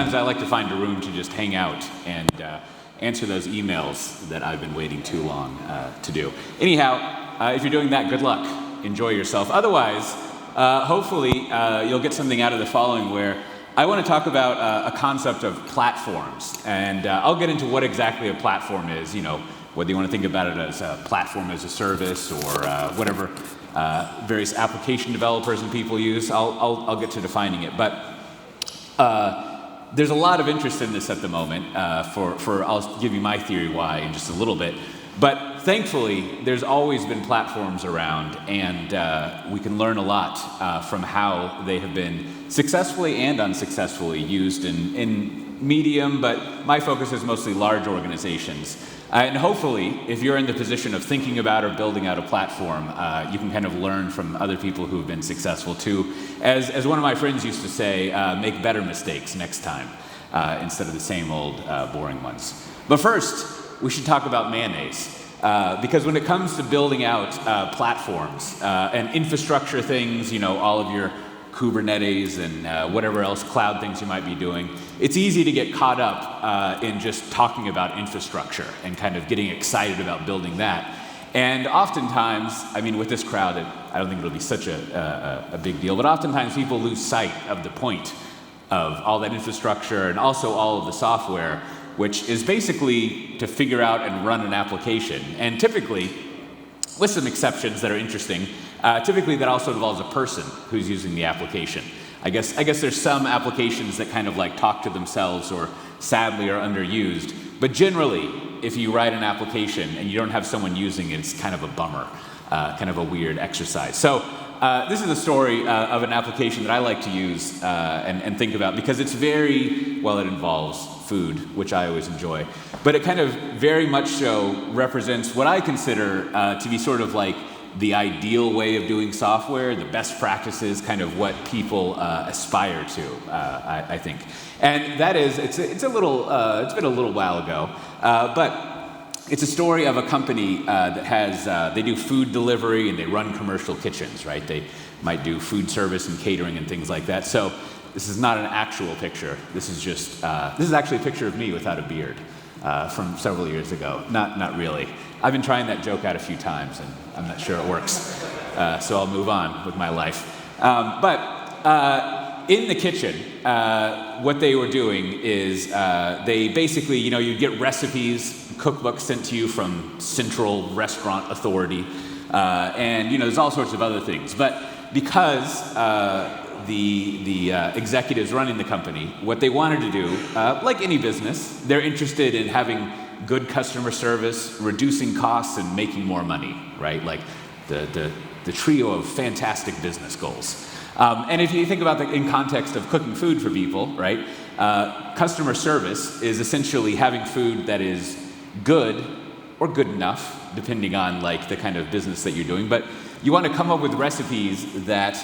sometimes I like to find a room to just hang out and answer those emails that I've been waiting too long to do. Anyhow, if you're doing that, good luck. Enjoy yourself. Otherwise, hopefully you'll get something out of the following, where I want to talk about a concept of platforms. And I'll get into what exactly a platform is, whether you want to think about it as a platform as a service or whatever various application developers and people use. I'll get to defining it. But there's a lot of interest in this at the moment. I'll give you my theory why in just a little bit. But thankfully, there's always been platforms around, and we can learn a lot from how they have been successfully and unsuccessfully used in medium, but my focus is mostly large organizations. And hopefully, if you're in the position of thinking about or building out a platform, you can kind of learn from other people who have been successful too. As one of my friends used to say, make better mistakes next time instead of the same old boring ones. But first, we should talk about mayonnaise. Because when it comes to building out platforms and infrastructure things, all of your Kubernetes and whatever else cloud things you might be doing, it's easy to get caught up in just talking about infrastructure and kind of getting excited about building that. And oftentimes, with this crowd, I don't think it'll be such a big deal, but oftentimes people lose sight of the point of all that infrastructure and also all of the software, which is basically to figure out and run an application. And typically, with some exceptions that are interesting, typically that also involves a person who's using the application. I guess there's some applications that kind of like talk to themselves or sadly are underused. But generally, if you write an application and you don't have someone using it, it's kind of a bummer, kind of a weird exercise. So this is a story of an application that I like to use and think about because it's it involves food, which I always enjoy. But it kind of very much so represents what I consider to be sort of like the ideal way of doing software, the best practices, kind of what people aspire to, I think. And that is, it's been a little while ago, but it's a story of a company that has, they do food delivery and they run commercial kitchens, right? They might do food service and catering and things like that. So this is not an actual picture. This is actually a picture of me without a beard from several years ago. Not really. I've been trying that joke out a few times, and I'm not sure it works. So I'll move on with my life. But in the kitchen, what they were doing is they basically, you'd get recipes, cookbooks sent to you from Central Restaurant Authority, and there's all sorts of other things. But because the executives running the company, what they wanted to do, like any business, they're interested in having good customer service, reducing costs, and making more money, right? Like the trio of fantastic business goals. And if you think about that in context of cooking food for people, right? Customer service is essentially having food that is good or good enough, depending on like the kind of business that you're doing. But you want to come up with recipes that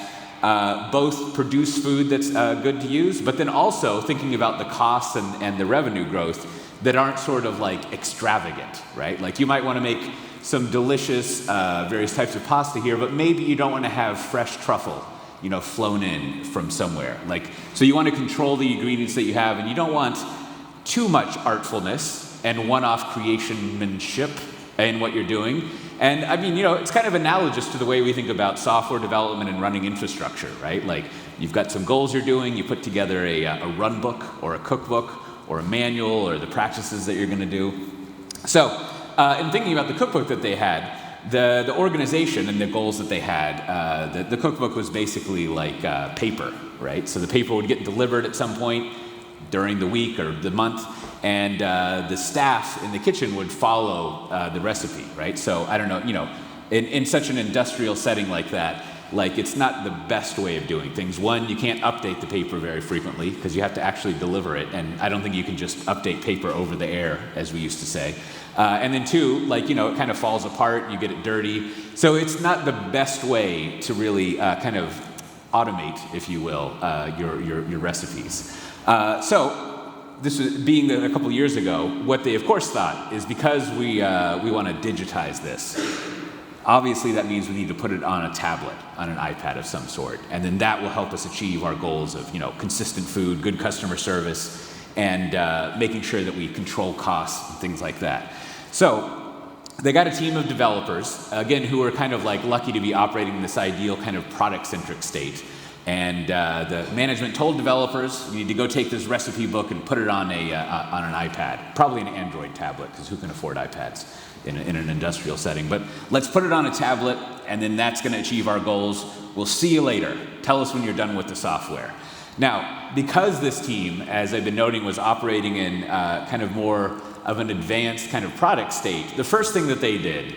both produce food that's good to use, but then also thinking about the costs and the revenue growth that aren't sort of like extravagant, right? Like you might want to make some delicious various types of pasta here, but maybe you don't want to have fresh truffle, flown in from somewhere. So you want to control the ingredients that you have, and you don't want too much artfulness and one-off creationmanship in what you're doing. And it's kind of analogous to the way we think about software development and running infrastructure, right? Like you've got some goals you're doing, you put together a run book or a cookbook or a manual or the practices that you're going to do. So in thinking about the cookbook that they had, the organization and the goals that they had, the cookbook was basically like paper, right? So the paper would get delivered at some point during the week or the month, and the staff in the kitchen would follow the recipe, right? So I don't know, in such an industrial setting like that, it's not the best way of doing things. One, you can't update the paper very frequently because you have to actually deliver it, and I don't think you can just update paper over the air, as we used to say. And then two, it kind of falls apart, you get it dirty. So it's not the best way to really kind of automate, if you will, your recipes. So this was being a couple years ago, what they of course thought is because we want to digitize this, obviously that means we need to put it on a tablet, on an iPad of some sort. And then that will help us achieve our goals of, consistent food, good customer service, and making sure that we control costs and things like that. So they got a team of developers, again, who are kind of like lucky to be operating in this ideal kind of product-centric state. And the management told developers, you need to go take this recipe book and put it on an iPad, probably an Android tablet, because who can afford iPads in an industrial setting? But let's put it on a tablet, and then that's going to achieve our goals. We'll see you later. Tell us when you're done with the software. Now, because this team, as I've been noting, was operating in kind of more of an advanced kind of product state, the first thing that they did,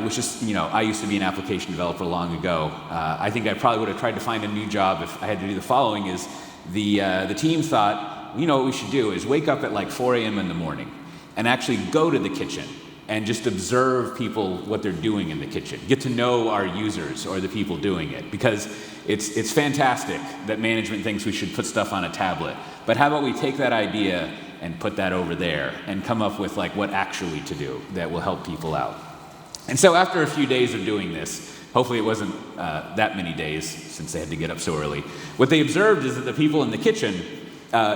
which is, I used to be an application developer long ago. I think I probably would have tried to find a new job if I had to do the following, is the team thought, what we should do is wake up at like 4 a.m. in the morning and actually go to the kitchen and just observe people, what they're doing in the kitchen. Get to know our users or the people doing it, because it's fantastic that management thinks we should put stuff on a tablet. But how about we take that idea and put that over there and come up with like what actually to do that will help people out. And so after a few days of doing this, hopefully it wasn't that many days since they had to get up so early, what they observed is that the people in the kitchen,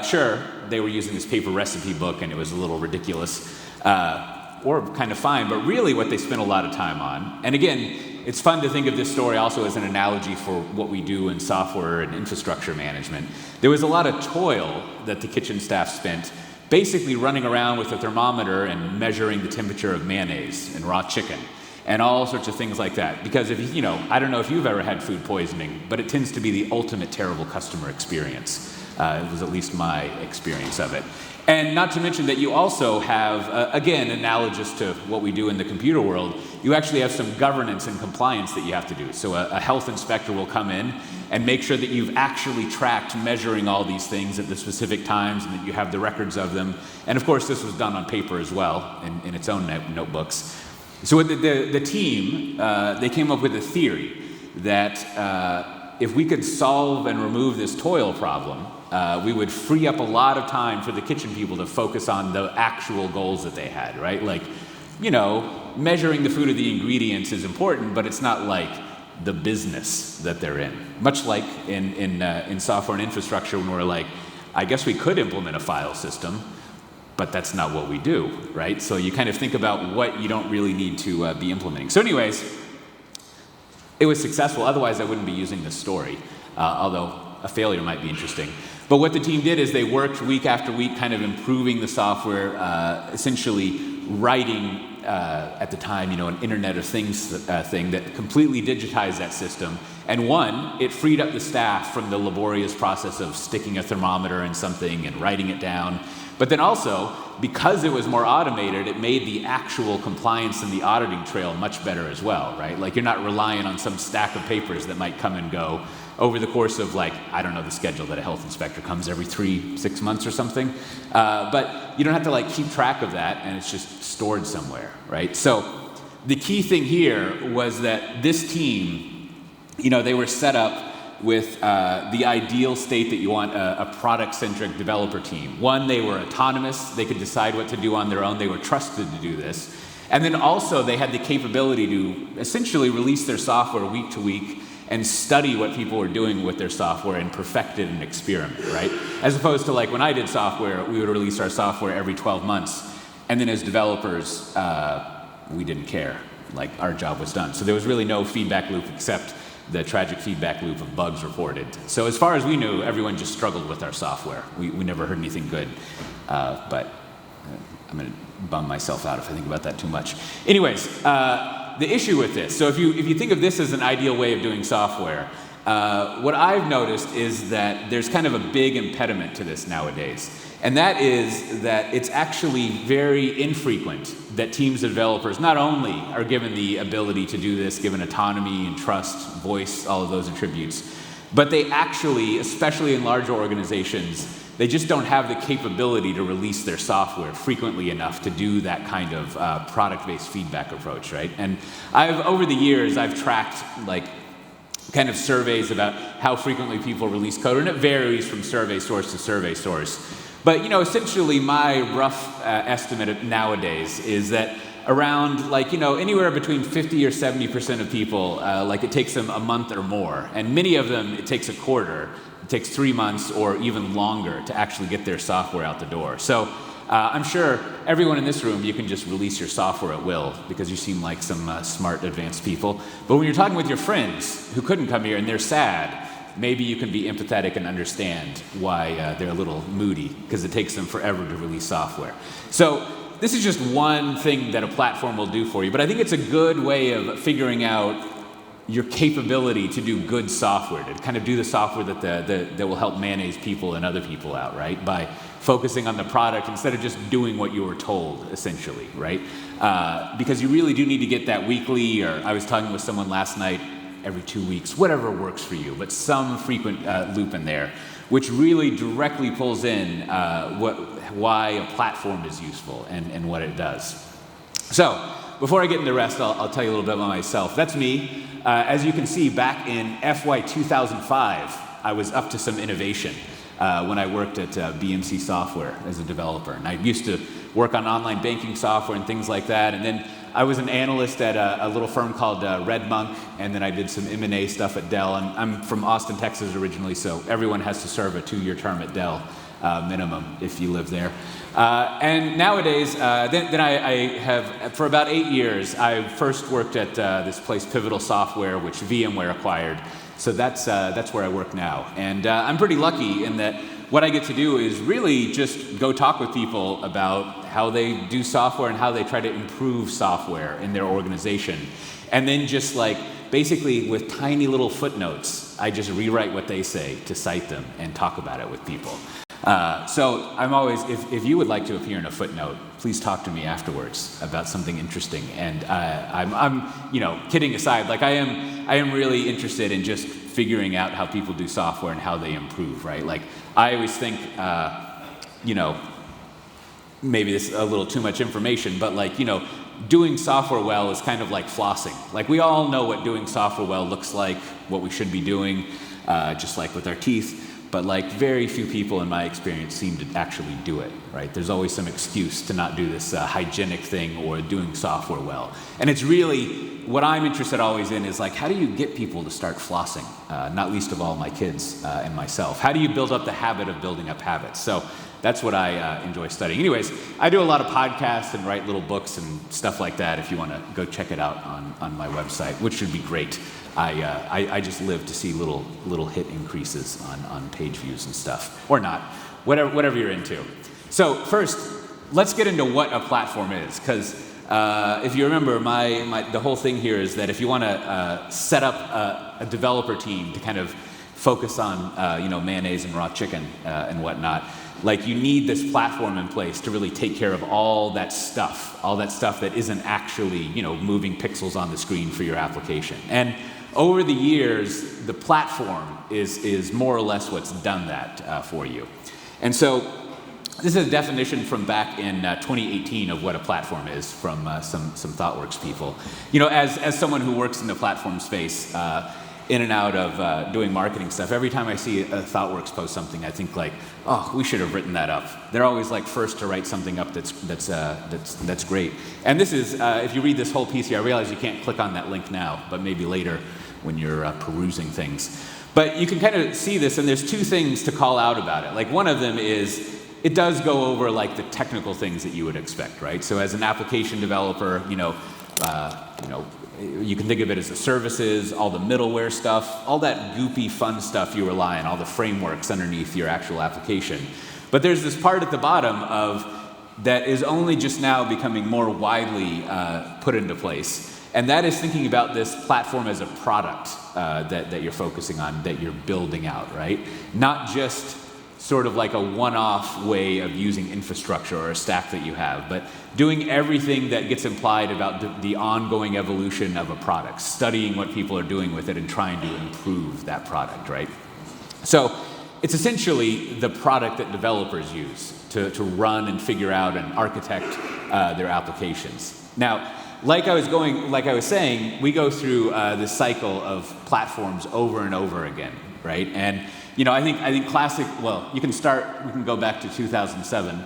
sure, they were using this paper recipe book and it was a little ridiculous, or kind of fine, but really what they spent a lot of time on, and again, it's fun to think of this story also as an analogy for what we do in software and infrastructure management. There was a lot of toil that the kitchen staff spent basically running around with a thermometer and measuring the temperature of mayonnaise and raw chicken and all sorts of things like that. Because if I don't know if you've ever had food poisoning, but it tends to be the ultimate terrible customer experience. It was at least my experience of it. And not to mention that you also have, again, analogous to what we do in the computer world, you actually have some governance and compliance that you have to do. So a health inspector will come in and make sure that you've actually tracked measuring all these things at the specific times and that you have the records of them. And of course, this was done on paper as well in its own notebooks. So with the team, they came up with a theory that if we could solve and remove this toil problem, we would free up a lot of time for the kitchen people to focus on the actual goals that they had, right? Like, measuring the food or the ingredients is important, but it's not like the business that they're in. Much like in software and infrastructure, when we're like, I guess we could implement a file system, but that's not what we do, right? So you kind of think about what you don't really need to be implementing. So anyways, it was successful. Otherwise, I wouldn't be using this story, although a failure might be interesting. But what the team did is they worked week after week kind of improving the software, essentially writing, at the time, an Internet of Things thing that completely digitized that system. And one, it freed up the staff from the laborious process of sticking a thermometer in something and writing it down. But then also, because it was more automated, it made the actual compliance and the auditing trail much better as well, right? Like you're not relying on some stack of papers that might come and go over the course of the schedule that a health inspector comes every 3-6 months or something. But you don't have to keep track of that, and it's just stored somewhere, right? So the key thing here was that this team, they were set up with the ideal state that you want a product-centric developer team. One, they were autonomous. They could decide what to do on their own. They were trusted to do this. And then also they had the capability to essentially release their software week to week and study what people were doing with their software and perfect it and experiment, right? As opposed to when I did software, we would release our software every 12 months. And then as developers, we didn't care. Our job was done. So there was really no feedback loop except the tragic feedback loop of bugs reported. So as far as we knew, everyone just struggled with our software. We never heard anything good, but I'm going to bum myself out if I think about that too much. Anyways, the issue with this, so if you think of this as an ideal way of doing software, what I've noticed is that there's kind of a big impediment to this nowadays. And that is that it's actually very infrequent that teams of developers not only are given the ability to do this, given autonomy and trust, voice, all of those attributes, but they actually, especially in larger organizations, they just don't have the capability to release their software frequently enough to do that kind of product-based feedback approach, right? And over the years, I've tracked kind of surveys about how frequently people release code, and it varies from survey source to survey source. But essentially my rough estimate nowadays is that around anywhere between 50 or 70% of people, it takes them a month or more. And many of them, it takes a quarter. It takes 3 months or even longer to actually get their software out the door. So I'm sure everyone in this room, you can just release your software at will because you seem like some smart, advanced people. But when you're talking with your friends who couldn't come here and they're sad, maybe you can be empathetic and understand why they're a little moody because it takes them forever to release software. So this is just one thing that a platform will do for you, but I think it's a good way of figuring out your capability to do good software, to kind of do the software that will help mayonnaise people and other people out, right? By focusing on the product instead of just doing what you were told, essentially, right? Because you really do need to get that weekly, or I was talking with someone last night, every 2 weeks, whatever works for you, but some frequent loop in there, which really directly pulls in why a platform is useful and what it does. So, before I get into the rest, I'll tell you a little bit about myself. That's me. As you can see, back in FY 2005, I was up to some innovation when I worked at BMC Software as a developer. And I used to work on online banking software and things like that. And then I was an analyst at a little firm called Red Monk, and then I did some M&A stuff at Dell. And I'm from Austin, Texas originally, so everyone has to serve a 2-year term at Dell minimum if you live there. And nowadays, then I have, for about 8 years, I first worked at this place, Pivotal Software, which VMware acquired. So that's where I work now. And I'm pretty lucky in that what I get to do is really just go talk with people about how they do software and how they try to improve software in their organization. And then just basically with tiny little footnotes, I just rewrite what they say to cite them and talk about it with people. So I'm always, if you would like to appear in a footnote, please talk to me afterwards about something interesting. And I'm kidding aside, I am really interested in just figuring out how people do software and how they improve, right? I always think, maybe this is a little too much information, but doing software well is kind of like flossing. We all know what doing software well looks like, what we should be doing, just like with our teeth. But very few people in my experience seem to actually do it, right? There's always some excuse to not do this hygienic thing or doing software well. And it's really, what I'm interested always in is how do you get people to start flossing? Not least of all my kids and myself. How do you build up the habit of building up habits? So that's what I enjoy studying. Anyways, I do a lot of podcasts and write little books and stuff like that if you want to go check it out on my website, which should be great. I just live to see little hit increases on page views and stuff, or not, whatever you're into. So first, let's get into what a platform is, because if you remember, the whole thing here is that if you want to set up a developer team to kind of focus on mayonnaise and raw chicken and whatnot, you need this platform in place to really take care of all that stuff that isn't actually moving pixels on the screen for your application. And over the years, the platform is more or less what's done that for you. And so this is a definition from back in 2018 of what a platform is from some ThoughtWorks people. As someone who works in the platform space, in and out of doing marketing stuff, every time I see a ThoughtWorks post something, I think oh, we should have written that up. They're always first to write something up that's great. And this is, if you read this whole piece here, I realize you can't click on that link now, but maybe later when you're perusing things. But you can kind of see this, and there's 2 things to call out about it. One of them is, it does go over the technical things that you would expect, right? So as an application developer, you can think of it as the services, all the middleware stuff, all that goopy fun stuff you rely on, all the frameworks underneath your actual application. But there's this part at the bottom that is only just now becoming more widely put into place. And that is thinking about this platform as a product that you're focusing on, that you're building out, right? Not just sort of a one-off way of using infrastructure or a stack that you have, but doing everything that gets implied about the ongoing evolution of a product, studying what people are doing with it and trying to improve that product, right? So it's essentially the product that developers use to run and figure out and architect their applications. Now, like I was saying, we go through this cycle of platforms over and over again, right? And I think classic. Well, we can go back to 2007.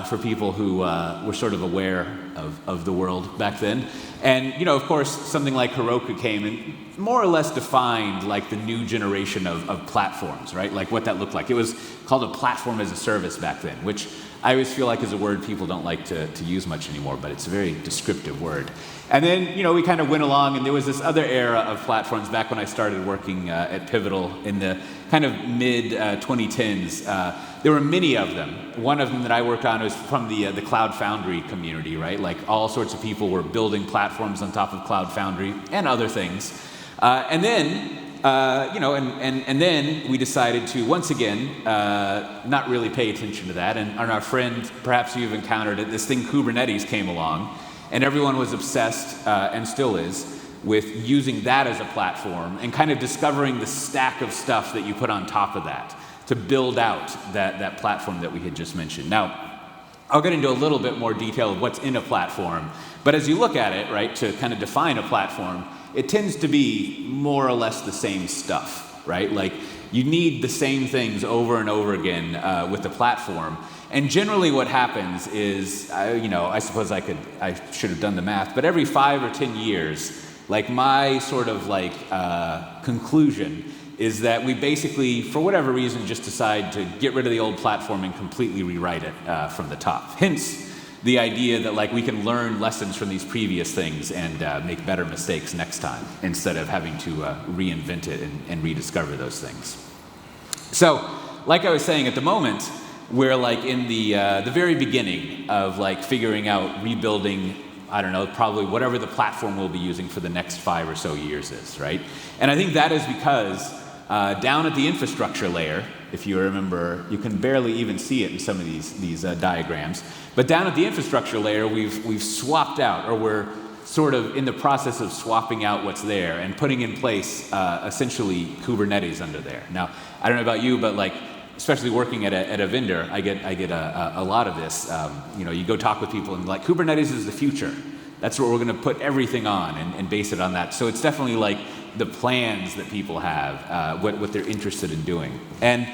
for people who were sort of aware of the world back then. And, of course, something like Heroku came and more or less defined like the new generation of platforms, right? Like what that looked like. It was called a platform as a service back then, which I always feel like is a word people don't like to use much anymore, but it's a very descriptive word. And then, we kind of went along, and there was this other era of platforms back when I started working at Pivotal in the kind of mid-2010s. There were many of them. One of them that I worked on was from the Cloud Foundry community, right? Like all sorts of people were building platforms on top of Cloud Foundry and other things. And then, and then we decided to, once again, not really pay attention to that. And our friend, perhaps you've encountered it, this thing Kubernetes came along, and everyone was obsessed, and still is, with using that as a platform and kind of discovering the stack of stuff that you put on top of that to build out that platform that we had just mentioned. Now, I'll get into a little bit more detail of what's in a platform, but as you look at it, right, to kind of define a platform, it tends to be more or less the same stuff, right? Like you need the same things over and over again with the platform. And generally what happens is, I suppose I should have done the math, but every 5 or 10 years, like my sort of like conclusion is that we basically, for whatever reason, just decide to get rid of the old platform and completely rewrite it from the top. Hence, the idea that like we can learn lessons from these previous things and make better mistakes next time instead of having to reinvent it and rediscover those things. So, like I was saying, at the moment, we're like in the very beginning of like figuring out rebuilding, I don't know, probably whatever the platform we'll be using for the next 5 or so years is, right? And I think that is because down at the infrastructure layer, if you remember, you can barely even see it in some of these diagrams, but down at the infrastructure layer, we've swapped out, or we're sort of in the process of swapping out what's there and putting in place essentially Kubernetes under there. Now, I don't know about you, but like, especially working at a vendor, I get a lot of this. You go talk with people and like, Kubernetes is the future. That's what we're going to put everything on and base it on that. So it's definitely like the plans that people have, what they're interested in doing. And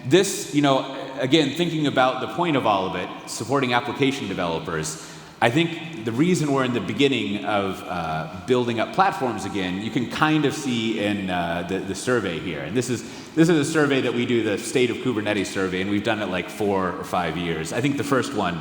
this, again, thinking about the point of all of it, supporting application developers, I think the reason we're in the beginning of building up platforms again, you can kind of see in the survey here. And this is a survey that we do, the State of Kubernetes survey, and we've done it like 4 or 5 years. I think the first one,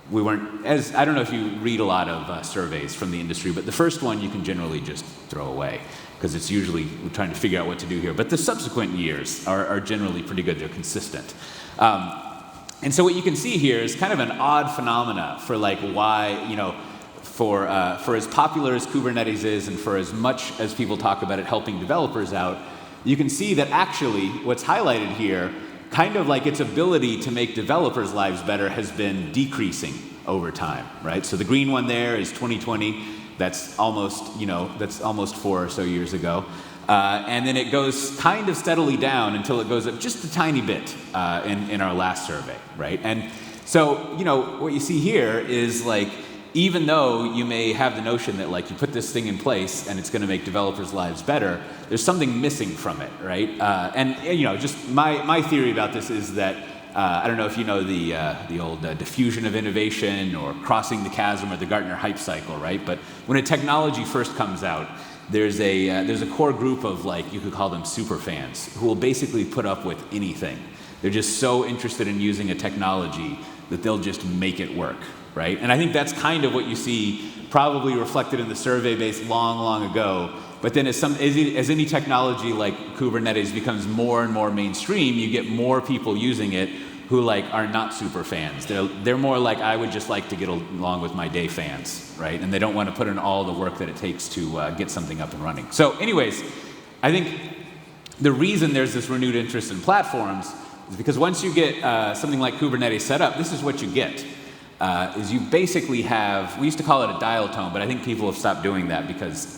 we weren't as, I don't know if you read a lot of surveys from the industry, but the first one you can generally just throw away because it's usually we're trying to figure out what to do here. But the subsequent years are generally pretty good. They're consistent. And so what you can see here is kind of an odd phenomena for like why, for as popular as Kubernetes is and for as much as people talk about it helping developers out, you can see that actually what's highlighted here, kind of like its ability to make developers' lives better has been decreasing over time, right? So the green one there is 2020. That's almost, that's almost 4 or so years ago. And then it goes kind of steadily down until it goes up just a tiny bit in our last survey, right? And so, what you see here is like, even though you may have the notion that like you put this thing in place and it's going to make developers' lives better, there's something missing from it, right? And just my theory about this is that I don't know if you know the old diffusion of innovation or crossing the chasm or the Gartner hype cycle, right? But when a technology first comes out, there's a core group of like, you could call them super fans, who will basically put up with anything. They're just so interested in using a technology that they'll just make it work, right? And I think that's kind of what you see probably reflected in the survey base long ago. But then as any technology like Kubernetes becomes more and more mainstream, you get more people using it who like are not super fans. They're more like, I would just like to get along with my day fans, right? And they don't want to put in all the work that it takes to get something up and running. So anyways, I think the reason there's this renewed interest in platforms is because once you get something like Kubernetes set up, this is what you get. Is you basically have, we used to call it a dial tone, but I think people have stopped doing that because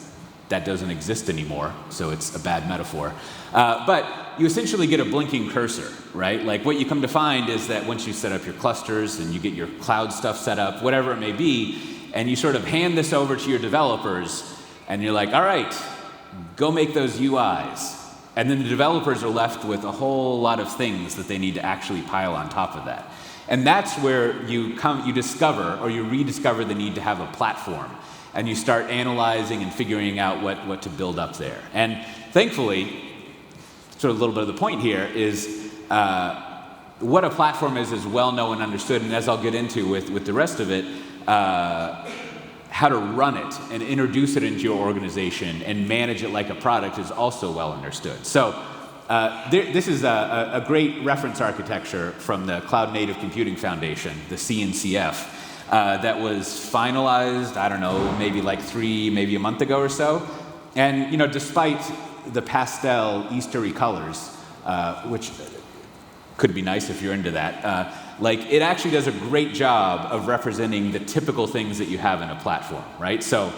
that doesn't exist anymore, so it's a bad metaphor. But you essentially get a blinking cursor, right? Like what you come to find is that once you set up your clusters and you get your cloud stuff set up, whatever it may be, and you sort of hand this over to your developers, and you're like, all right, go make those UIs. And then the developers are left with a whole lot of things that they need to actually pile on top of that. And that's where you discover, or you rediscover the need to have a platform. And you start analyzing and figuring out what to build up there. And thankfully, sort of a little bit of the point here is what a platform is well known and understood. And as I'll get into with the rest of it, how to run it and introduce it into your organization and manage it like a product is also well understood. So this is a great reference architecture from the Cloud Native Computing Foundation, the CNCF, that was finalized, I don't know, maybe like maybe a month ago or so. And despite the pastel Eastery colors, which could be nice if you're into that, it actually does a great job of representing the typical things that you have in a platform, right? So,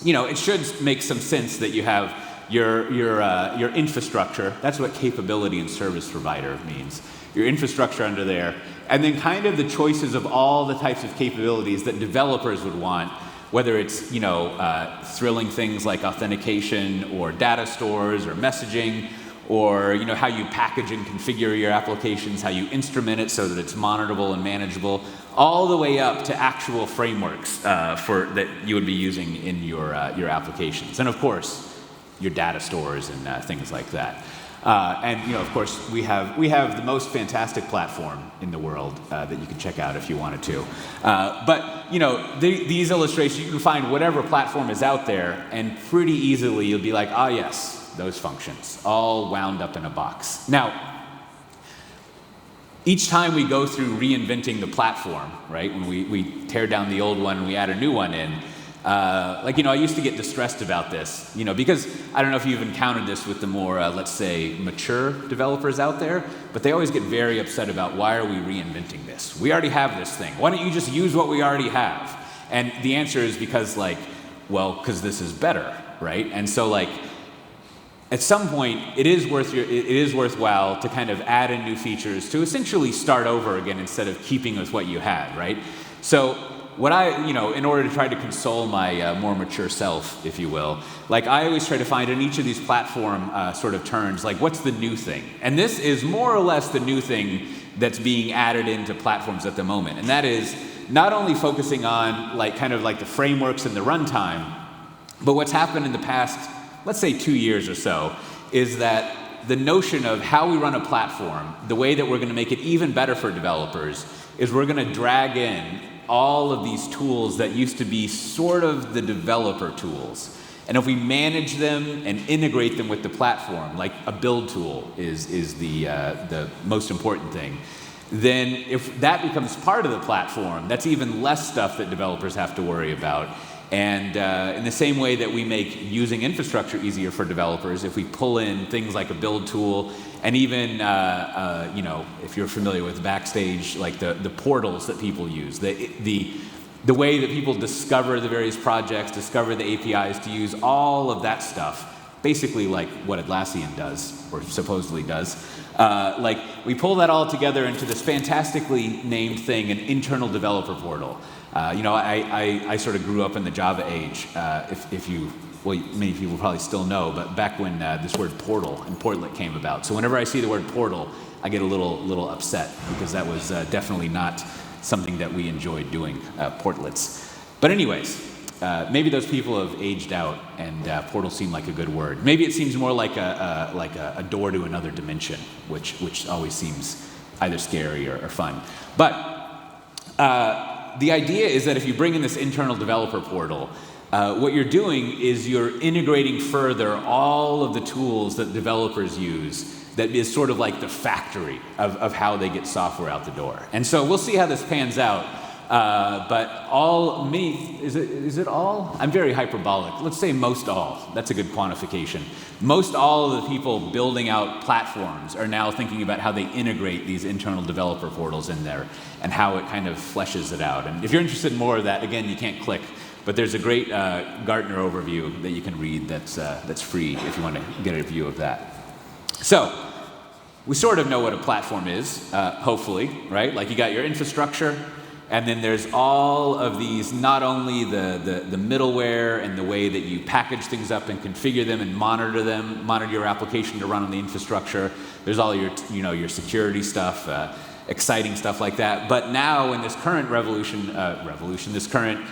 it should make some sense that you have your infrastructure. That's what capability and service provider means. Your infrastructure under there, and then kind of the choices of all the types of capabilities that developers would want, whether it's thrilling things like authentication or data stores or messaging, or how you package and configure your applications, how you instrument it so that it's monitorable and manageable, all the way up to actual frameworks that you would be using in your applications, and of course your data stores and things like that. And of course, we have the most fantastic platform in the world that you can check out if you wanted to. But these illustrations, you can find whatever platform is out there, and pretty easily you'll be like, ah, yes, those functions, all wound up in a box. Now, each time we go through reinventing the platform, right, when we tear down the old one and we add a new one in, I used to get distressed about this, because I don't know if you've encountered this with the more, let's say, mature developers out there, but they always get very upset about, why are we reinventing this? We already have this thing. Why don't you just use what we already have? And the answer is because, because this is better, right? And so, at some point, it is worthwhile to kind of add in new features to essentially start over again instead of keeping with what you had, right? So what in order to try to console my more mature self, if you will, I always try to find in each of these platform sort of turns, what's the new thing? And this is more or less the new thing that's being added into platforms at the moment. And that is not only focusing on the frameworks and the runtime, but what's happened in the past, let's say 2 years or so, is that the notion of how we run a platform, the way that we're going to make it even better for developers, is we're going to drag in all of these tools that used to be sort of the developer tools. And if we manage them and integrate them with the platform, like a build tool is the most important thing, then if that becomes part of the platform, that's even less stuff that developers have to worry about. And in the same way that we make using infrastructure easier for developers, if we pull in things like a build tool, and even if you're familiar with Backstage, the portals that people use, the way that people discover the various projects, discover the APIs to use, all of that stuff, basically like what Atlassian does, or supposedly does. We pull that all together into this fantastically named thing, an internal developer portal. I sort of grew up in the Java age, many people probably still know, but back when this word portal and portlet came about. So whenever I see the word portal, I get a little upset, because that was definitely not something that we enjoyed doing, portlets. But anyways, maybe those people have aged out, and portal seemed like a good word. Maybe it seems more like a door to another dimension, which always seems either scary or fun. But the idea is that if you bring in this internal developer portal, what you're doing is you're integrating further all of the tools that developers use, that is sort of like the factory of how they get software out the door. And so we'll see how this pans out. But is it all? I'm very hyperbolic. Let's say most all. That's a good quantification. Most all of the people building out platforms are now thinking about how they integrate these internal developer portals in there and how it kind of fleshes it out. And if you're interested in more of that, again, you can't click. But there's a great Gartner overview that you can read that's free if you want to get a view of that. So we sort of know what a platform is, hopefully, right? Like you got your infrastructure, and then there's all of these, not only the middleware and the way that you package things up and configure them and monitor your application to run on the infrastructure. There's all your security stuff. exciting stuff like that. But now in this current this current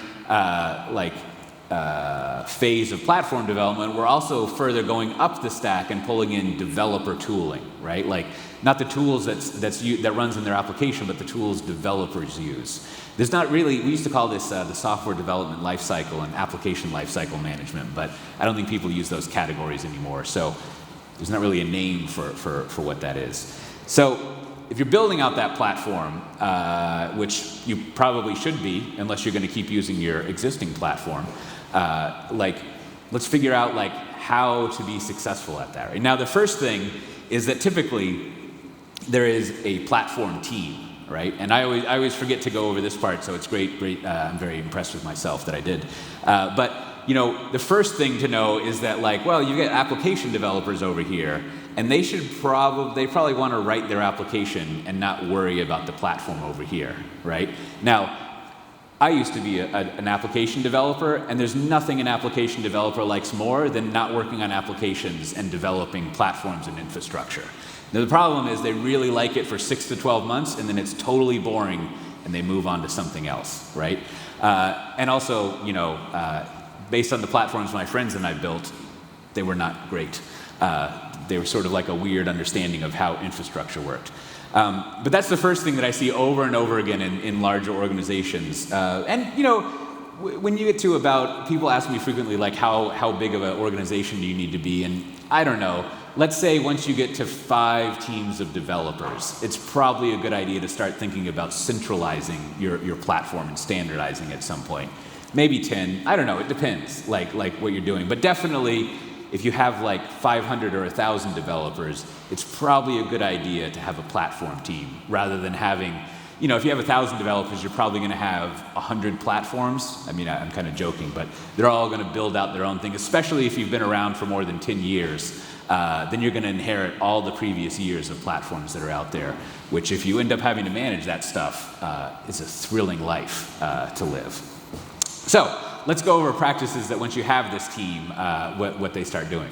phase of platform development, we're also further going up the stack and pulling in developer tooling, right? Like not the tools that runs in their application, but the tools developers use. There's not really, we used to call this the software development lifecycle and application lifecycle management, but I don't think people use those categories anymore. So there's not really a name for what that is. So if you're building out that platform, which you probably should be, unless you're going to keep using your existing platform, let's figure out how to be successful at that. Right? Now, the first thing is that typically there is a platform team, right? And I always forget to go over this part, so it's great. I'm very impressed with myself that I did. But the first thing to know is that you get application developers over here, and they probably want to write their application and not worry about the platform over here, right? Now, I used to be an application developer, and there's nothing an application developer likes more than not working on applications and developing platforms and infrastructure. Now, the problem is they really like it for 6 to 12 months, and then it's totally boring, and they move on to something else, right? And also, based on the platforms my friends and I built, they were not great. They were sort of like a weird understanding of how infrastructure worked. But that's the first thing that I see over and over again in larger organizations. When you get to people ask me frequently, how big of an organization do you need to be? And I don't know. Let's say once you get to 5 teams of developers, it's probably a good idea to start thinking about centralizing your platform and standardizing at some point. Maybe 10. I don't know. It depends, like what you're doing. But definitely, if you have 500 or 1,000 developers, it's probably a good idea to have a platform team rather than having, if you have 1,000 developers, you're probably going to have 100 platforms. I mean, I'm kind of joking, but they're all going to build out their own thing, especially if you've been around for more than 10 years. Then you're going to inherit all the previous years of platforms that are out there, which if you end up having to manage that stuff, it's a thrilling life to live. So let's go over practices that once you have this team, what they start doing.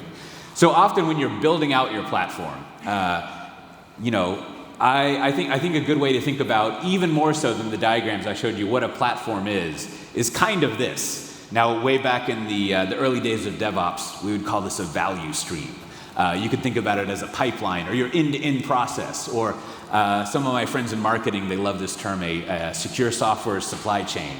So often when you're building out your platform, I think a good way to think about, even more so than the diagrams I showed you, what a platform is kind of this. Now, way back in the early days of DevOps, we would call this a value stream. You could think about it as a pipeline or your end-to-end process, or some of my friends in marketing, they love this term, a secure software supply chain.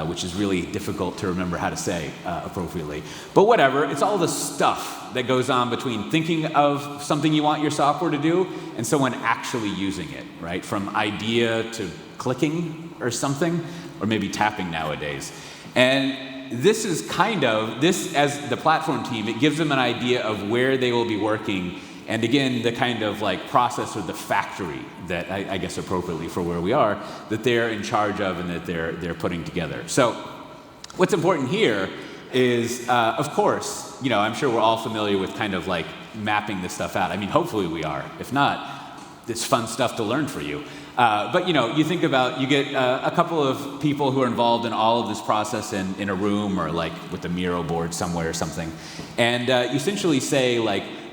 Which is really difficult to remember how to say appropriately. But whatever, it's all the stuff that goes on between thinking of something you want your software to do and someone actually using it, right? From idea to clicking or something, or maybe tapping nowadays. And this is this as the platform team, it gives them an idea of where they will be working. And again, the kind of process or the factory that I guess appropriately for where we are, that they're in charge of and that they're putting together. So what's important here is, of course, I'm sure we're all familiar with kind of mapping this stuff out. I mean, hopefully we are. If not, it's fun stuff to learn for you. But you think about, you get a couple of people who are involved in all of this process in a room or with a Miro board somewhere or something. And you essentially say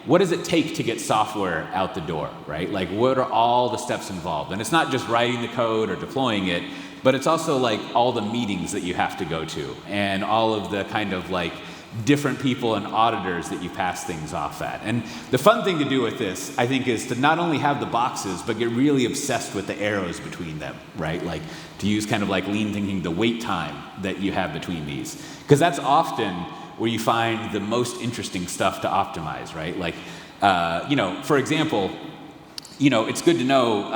what does it take to get software out the door, right? What are all the steps involved? And it's not just writing the code or deploying it, but it's also all the meetings that you have to go to and all of the kind of different people and auditors that you pass things off at. And the fun thing to do with this, I think, is to not only have the boxes, but get really obsessed with the arrows between them, right? To use kind of lean thinking, the wait time that you have between these. Because that's often where you find the most interesting stuff to optimize, right? For example, it's good to know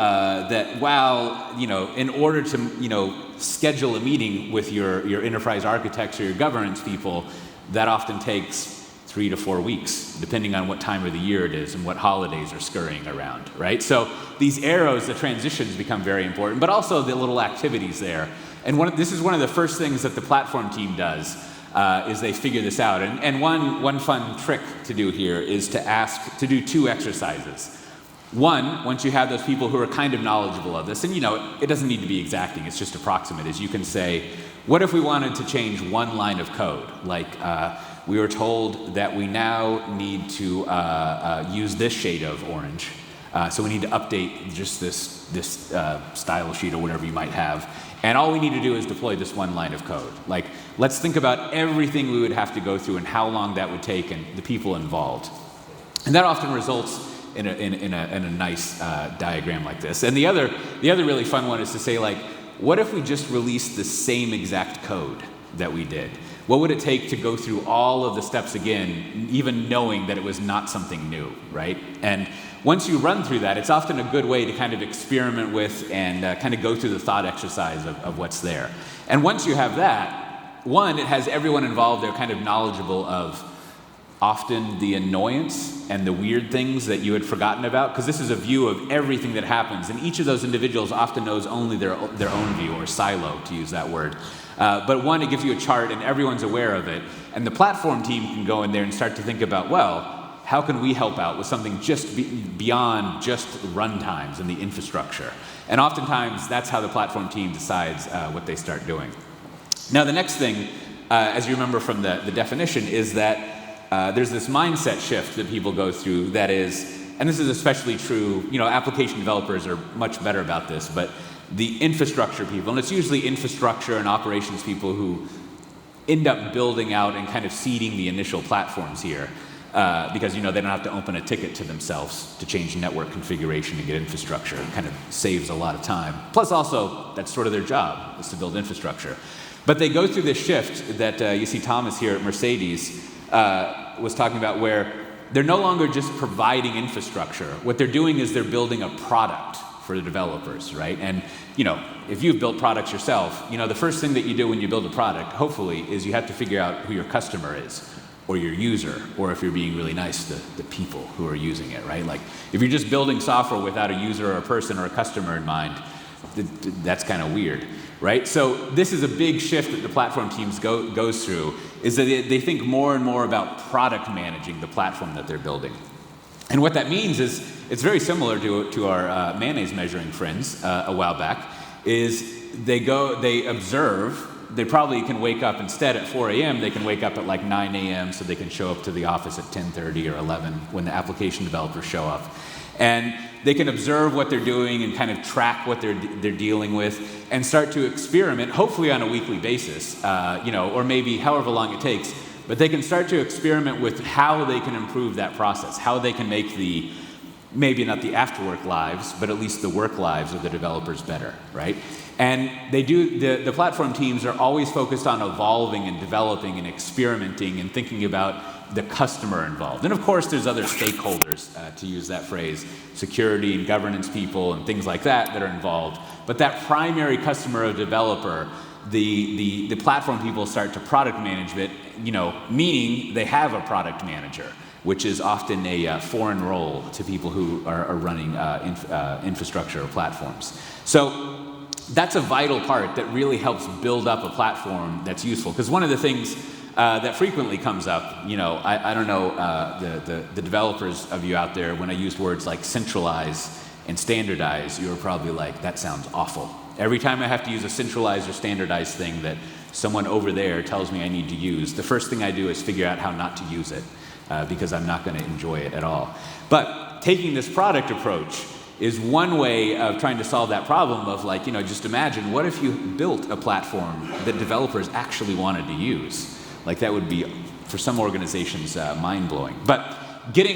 that while, in order to, schedule a meeting with your enterprise architects or your governance people, that often takes 3 to 4 weeks, depending on what time of the year it is and what holidays are scurrying around, right? So these arrows, the transitions become very important, but also the little activities there. And this is one of the first things that the platform team does, is they figure this out. And one fun trick to do here is to do 2 exercises. One, once you have those people who are kind of knowledgeable of this, and it doesn't need to be exacting, it's just approximate, is you can say, what if we wanted to change 1 line of code? We were told that we now need to use this shade of orange. So we need to update just this style sheet or whatever you might have. And all we need to do is deploy this one line of code. Like, let's think about everything we would have to go through and how long that would take and the people involved. And that often results in a nice diagram like this. And the other really fun one is to say, like, what if we just released the same exact code that we did? What would it take to go through all of the steps again, even knowing that it was not something new, right? And once you run through that, it's often a good way to kind of experiment with and kind of go through the thought exercise of what's there. And once you have that, one, it has everyone involved, they're kind of knowledgeable of often the annoyance and the weird things that you had forgotten about, because this is a view of everything that happens, and each of those individuals often knows only their own view, or silo, to use that word. But one, it gives you a chart and everyone's aware of it, and the platform team can go in there and start to think about, well, how can we help out with something just beyond just runtimes and the infrastructure? And oftentimes, that's how the platform team decides what they start doing. Now, the next thing, as you remember from the definition, is that there's this mindset shift that people go through that is, and this is especially true, application developers are much better about this, but the infrastructure people, and it's usually infrastructure and operations people who end up building out and kind of seeding the initial platforms here. Because they don't have to open a ticket to themselves to change network configuration and get infrastructure. It kind of saves a lot of time. Plus also, that's sort of their job, is to build infrastructure. But they go through this shift that you see Thomas here at Mercedes was talking about, where they're no longer just providing infrastructure. What they're doing is they're building a product for the developers, right? And if you've built products yourself, the first thing that you do when you build a product, hopefully, is you have to figure out who your customer is, or your user, or if you're being really nice, the people who are using it, right? Like, if you're just building software without a user or a person or a customer in mind, that's kind of weird, right? So this is a big shift that the platform teams goes through, is that they think more and more about product managing the platform that they're building. And what that means is, it's very similar to our mayonnaise measuring friends a while back, is they observe. They probably can wake up instead at 4 a.m., they can wake up at like 9 a.m. so they can show up to the office at 10:30 or 11 when the application developers show up. And they can observe what they're doing and kind of track what they're dealing with and start to experiment, hopefully on a weekly basis, or maybe however long it takes. But they can start to experiment with how they can improve that process, how they can make maybe not the after-work lives, but at least the work lives of the developers better, right? And the platform teams are always focused on evolving and developing and experimenting and thinking about the customer involved. And of course, there's other stakeholders, to use that phrase, security and governance people and things like that are involved. But that primary customer or developer, the platform people start to product manage it, meaning they have a product manager, which is often a foreign role to people who are running infrastructure or platforms. So that's a vital part that really helps build up a platform that's useful. Because one of the things that frequently comes up, I don't know the developers of you out there, when I use words like centralize and standardize, you're probably like, that sounds awful. Every time I have to use a centralized or standardized thing that someone over there tells me I need to use, the first thing I do is figure out how not to use it, because I'm not going to enjoy it at all. But taking this product approach is one way of trying to solve that problem of, like, just imagine, what if you built a platform that developers actually wanted to use? Like, that would be, for some organizations, mind-blowing. But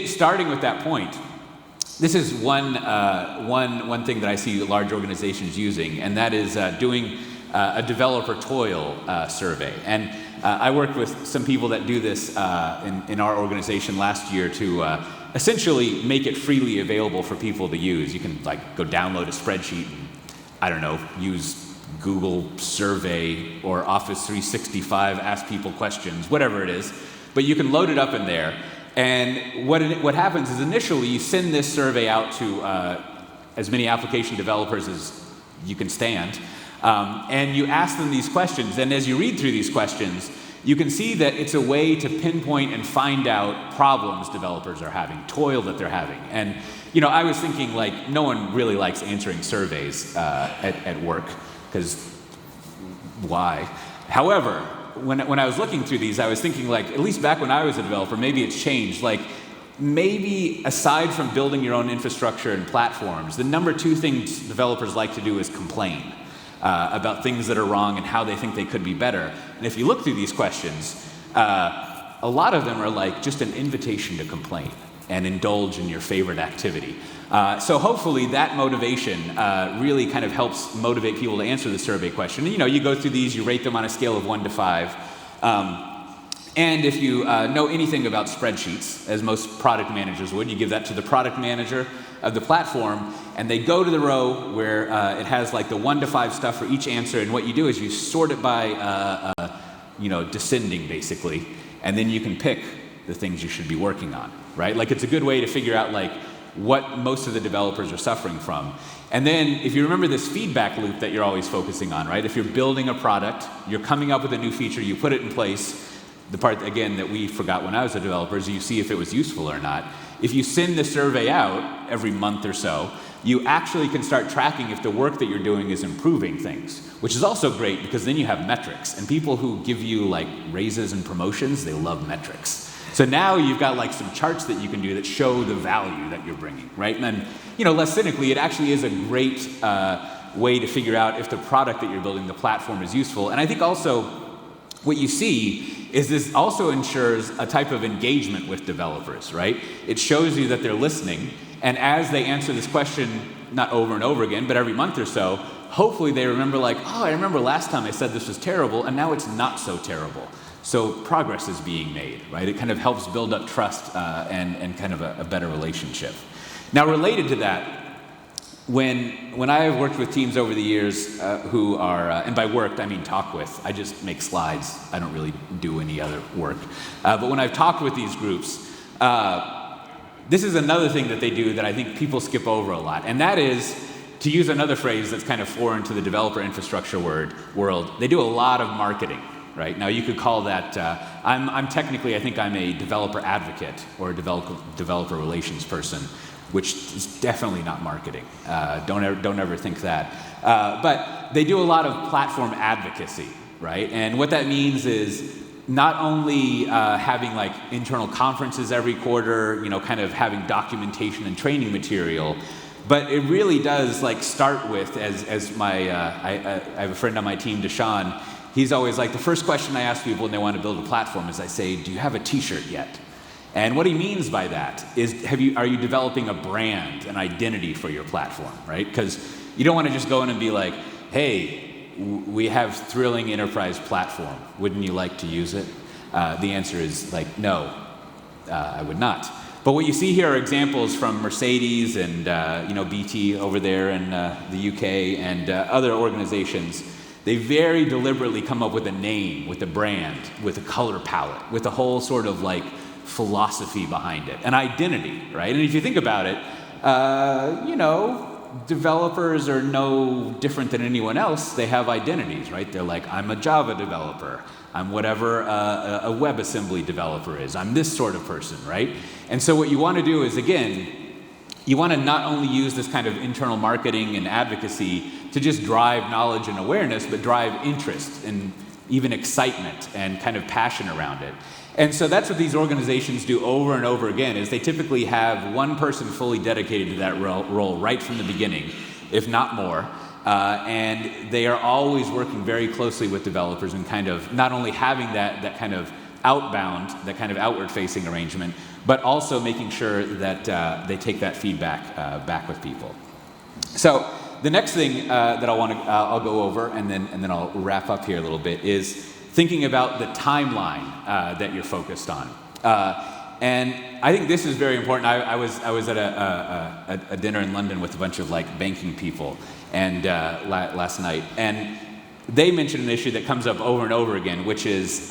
starting with that point, this is one thing that I see large organizations using, and that is doing a developer toil survey. And I worked with some people that do this in our organization last year to essentially make it freely available for people to use. You can go download a spreadsheet and, I don't know, use Google Survey or Office 365, ask people questions, whatever it is. But you can load it up in there. And what happens is, initially you send this survey out to as many application developers as you can stand. And you ask them these questions. And as you read through these questions, you can see that it's a way to pinpoint and find out problems developers are having, toil that they're having. And I was thinking, no one really likes answering surveys at work, because why? However, when I was looking through these, I was thinking, at least back when I was a developer, maybe it's changed. maybe aside from building your own infrastructure and platforms, the number 2 thing developers like to do is complain about things that are wrong and how they think they could be better. And if you look through these questions, a lot of them are like just an invitation to complain and indulge in your favorite activity. So hopefully that motivation really kind of helps motivate people to answer the survey question. You know, you go through these, you rate them on a scale of 1 to 5. And if you know anything about spreadsheets, as most product managers would, you give that to the product manager of the platform, and they go to the row where it has like the 1 to 5 stuff for each answer, and what you do is you sort it by, descending basically, and then you can pick the things you should be working on, right? Like it's a good way to figure out like what most of the developers are suffering from. And then if you remember this feedback loop that you're always focusing on, right? If you're building a product, you're coming up with a new feature, you put it in place. The part, again, that we forgot when I was a developer is you see if it was useful or not. If you send the survey out every month or so, you actually can start tracking if the work that you're doing is improving things, which is also great because then you have metrics. And people who give you like raises and promotions, they love metrics. So now you've got like some charts that you can do that show the value that you're bringing, right? And then, you know, less cynically, it actually is a great way to figure out if the product that you're building, the platform, is useful. And I think also what you see is this also ensures a type of engagement with developers, right? It shows you that they're listening, and as they answer this question, not over and over again, but every month or so, hopefully they remember like, oh, I remember last time I said this was terrible, and now it's not so terrible. So progress is being made, right? It kind of helps build up trust and kind of a better relationship. Now, related to that, when I have worked with teams over the years who are, and by worked I mean talk with, I just make slides, I don't really do any other work. But when I've talked with these groups, this is another thing that they do that I think people skip over a lot, and that is, to use another phrase that's kind of foreign to the developer infrastructure world, they do a lot of marketing, right? Now you could call that, I'm technically, I think I'm a developer advocate or a developer relations person, which is definitely not marketing. Don't ever think that. But they do a lot of platform advocacy, right? And what that means is not only having like internal conferences every quarter, you know, kind of having documentation and training material, but it really does like start with, as my, I have a friend on my team, Deshaun, he's always like, the first question I ask people when they want to build a platform is I say, do you have a t-shirt yet? And what he means by that is, are you developing a brand, an identity for your platform, right? Because you don't want to just go in and be like, hey, we have thrilling enterprise platform. Wouldn't you like to use it? The answer is like, no, I would not. But what you see here are examples from Mercedes and BT over there in the UK and other organizations. They very deliberately come up with a name, with a brand, with a color palette, with a whole sort of like philosophy behind it, an identity, right? And if you think about it, developers are no different than anyone else. They have identities, right? They're like, I'm a Java developer. I'm whatever a WebAssembly developer is. I'm this sort of person, right? And so what you want to do is, again, you want to not only use this kind of internal marketing and advocacy to just drive knowledge and awareness, but drive interest and even excitement and kind of passion around it. And so that's what these organizations do over and over again, is they typically have one person fully dedicated to that role right from the beginning, if not more. And they are always working very closely with developers and kind of not only having that kind of outbound, that kind of outward-facing arrangement, but also making sure that they take that feedback back with people. So the next thing that I'll go over, and then I'll wrap up here a little bit, is thinking about the timeline that you're focused on. And I think this is very important. I was at a dinner in London with a bunch of like banking people and last night, and they mentioned an issue that comes up over and over again, which is,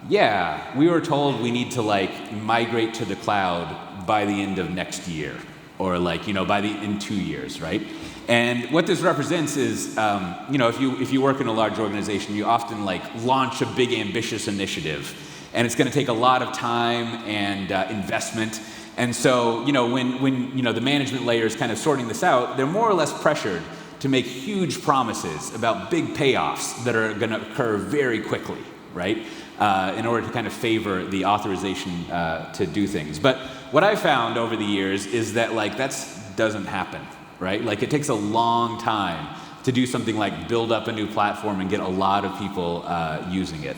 we were told we need to like migrate to the cloud by the end of next year, or like, in 2 years, right? And what this represents is, if you work in a large organization, you often like launch a big ambitious initiative, and it's going to take a lot of time and investment. And so, when the management layer is kind of sorting this out, they're more or less pressured to make huge promises about big payoffs that are going to occur very quickly, right? in order to kind of favor the authorization to do things. But what I found over the years is that like that doesn't happen, right? Like it takes a long time to do something like build up a new platform and get a lot of people using it.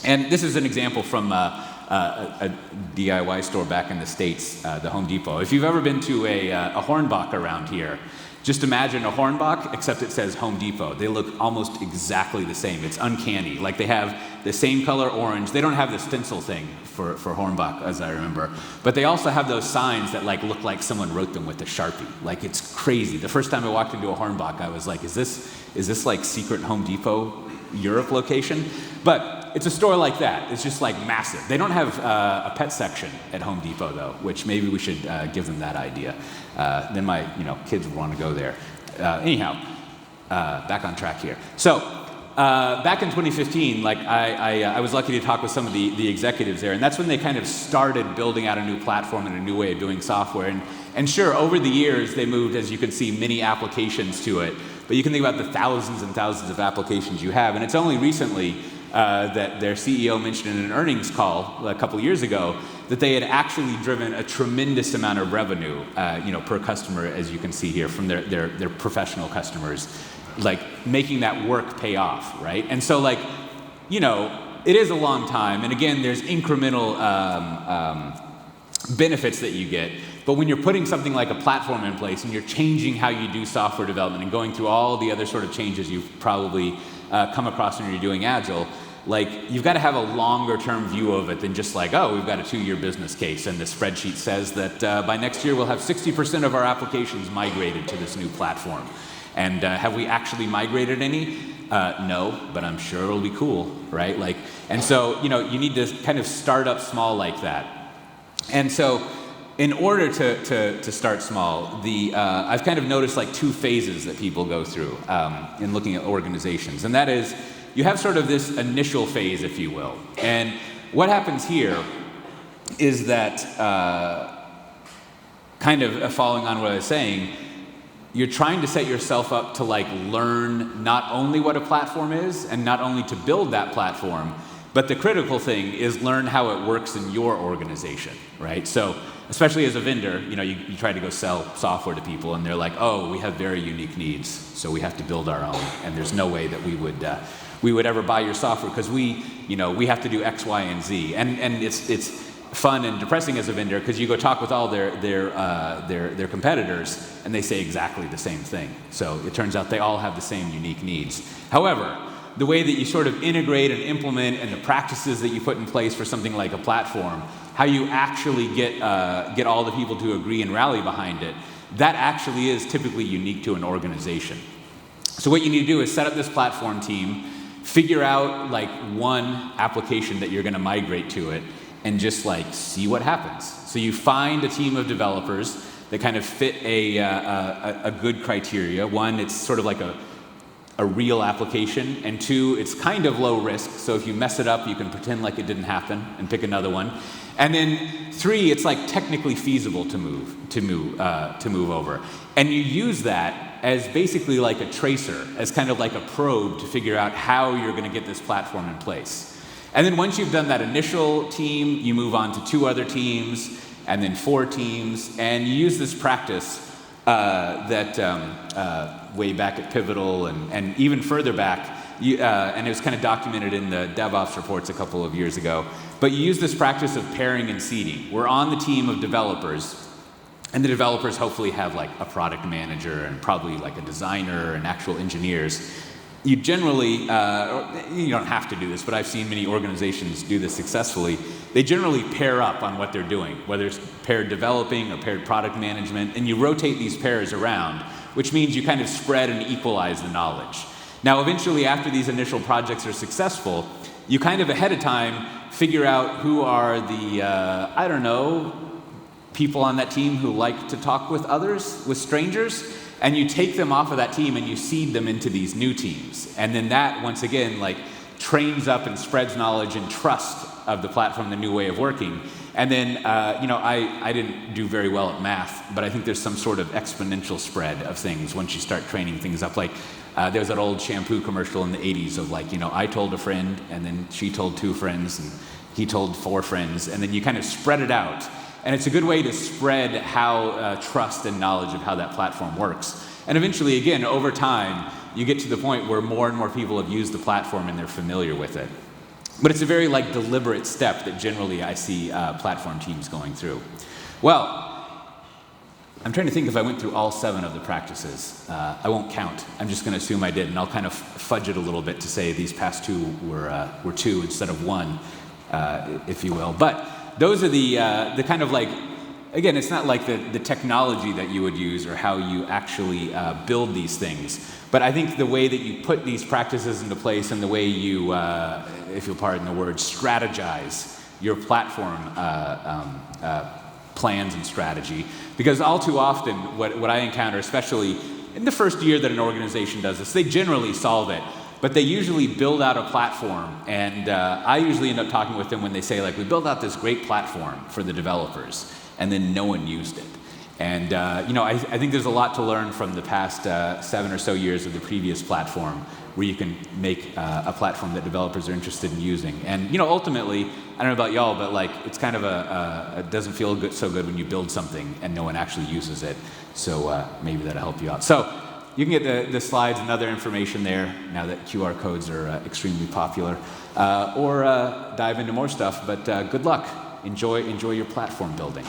And this is an example from a DIY store back in the States, the Home Depot. If you've ever been to a Hornbach around here, just imagine a Hornbach, except it says Home Depot. They look almost exactly the same. It's uncanny. Like they have the same color orange. They don't have the stencil thing for Hornbach, as I remember. But they also have those signs that like look like someone wrote them with a Sharpie. Like it's crazy. The first time I walked into a Hornbach, I was like, is this like secret Home Depot Europe location? But it's a store like that. It's just like massive. They don't have a pet section at Home Depot though, which maybe we should give them that idea. Then my kids would want to go there. Anyhow, back on track here. So back in 2015, like I was lucky to talk with some of the executives there, and that's when they kind of started building out a new platform and a new way of doing software. And sure, over the years they moved, as you can see, many applications to it. But you can think about the thousands and thousands of applications you have, and it's only recently that their CEO mentioned in an earnings call a couple years ago that they had actually driven a tremendous amount of revenue, per customer, as you can see here, from their professional customers, like making that work pay off, right? And so, like, it is a long time, and again, there's incremental benefits that you get. But when you're putting something like a platform in place and you're changing how you do software development and going through all the other sort of changes you've probably come across when you're doing Agile, like you've got to have a longer term view of it than just like, oh, we've got a 2-year business case and the spreadsheet says that by next year we'll have 60% of our applications migrated to this new platform. And have we actually migrated any? No, but I'm sure it'll be cool, right? Like, and so, you need to kind of start up small like that. And so in order to start small, I've kind of noticed like 2 phases that people go through in looking at organizations. And that is, you have sort of this initial phase, if you will. And what happens here is that, kind of following on what I was saying, you're trying to set yourself up to like learn not only what a platform is and not only to build that platform, but the critical thing is learn how it works in your organization, right? So especially as a vendor, you try to go sell software to people and they're like, oh, we have very unique needs, so we have to build our own. And there's no way that we would ever buy your software because we have to do X, Y, and Z. And it's fun and depressing as a vendor because you go talk with all their competitors and they say exactly the same thing. So it turns out they all have the same unique needs. However, the way that you sort of integrate and implement and the practices that you put in place for something like a platform, how you actually get all the people to agree and rally behind it, that actually is typically unique to an organization. So what you need to do is set up this platform team, figure out like one application that you're going to migrate to it, and just like see what happens. So you find a team of developers that kind of fit a good criteria. One, it's sort of like a real application, and 2, it's kind of low risk, so if you mess it up, you can pretend like it didn't happen and pick another one. And then 3, it's like technically feasible to move over. And you use that as basically like a tracer, as kind of like a probe to figure out how you're going to get this platform in place. And then once you've done that initial team, you move on to 2 other teams, and then 4 teams, and you use this practice way back at Pivotal and even further back, and it was kind of documented in the DevOps reports a couple of years ago, but you use this practice of pairing and seeding. We're on the team of developers, and the developers hopefully have like a product manager and probably like a designer and actual engineers. You generally, you don't have to do this, but I've seen many organizations do this successfully. They generally pair up on what they're doing, whether it's paired developing or paired product management, and you rotate these pairs around, which means you kind of spread and equalize the knowledge. Now, eventually, after these initial projects are successful, you kind of ahead of time figure out who are the, people on that team who like to talk with others, with strangers, and you take them off of that team and you seed them into these new teams. And then that, once again, like trains up and spreads knowledge and trust of the platform, the new way of working. And then, I didn't do very well at math, but I think there's some sort of exponential spread of things once you start training things up. Like, There was that old shampoo commercial in the 80s of like, I told a friend, and then she told 2 friends, and he told 4 friends, and then you kind of spread it out. And it's a good way to spread how trust and knowledge of how that platform works. And eventually, again, over time, you get to the point where more and more people have used the platform and they're familiar with it. But it's a very deliberate step that generally I see platform teams going through. Well, I'm trying to think if I went through all 7 of the practices. I won't count. I'm just going to assume I did, and I'll kind of fudge it a little bit to say these past 2 were 2 instead of 1, if you will. But those are the kind of again, it's not like the technology that you would use or how you actually build these things. But I think the way that you put these practices into place and the way you, if you'll pardon the word, strategize your platform plans and strategy. Because all too often, what I encounter, especially in the first year that an organization does this, they generally solve it. But they usually build out a platform, and I usually end up talking with them when they say, we built out this great platform for the developers, and then no one used it. And I think there's a lot to learn from the past 7 or so years of the previous platform, where you can make a platform that developers are interested in using. And ultimately, I don't know about y'all, but it's kind of it doesn't feel so good when you build something and no one actually uses it. So maybe that'll help you out. So you can get the slides and other information there now that QR codes are extremely popular, or dive into more stuff. But good luck. Enjoy your platform building.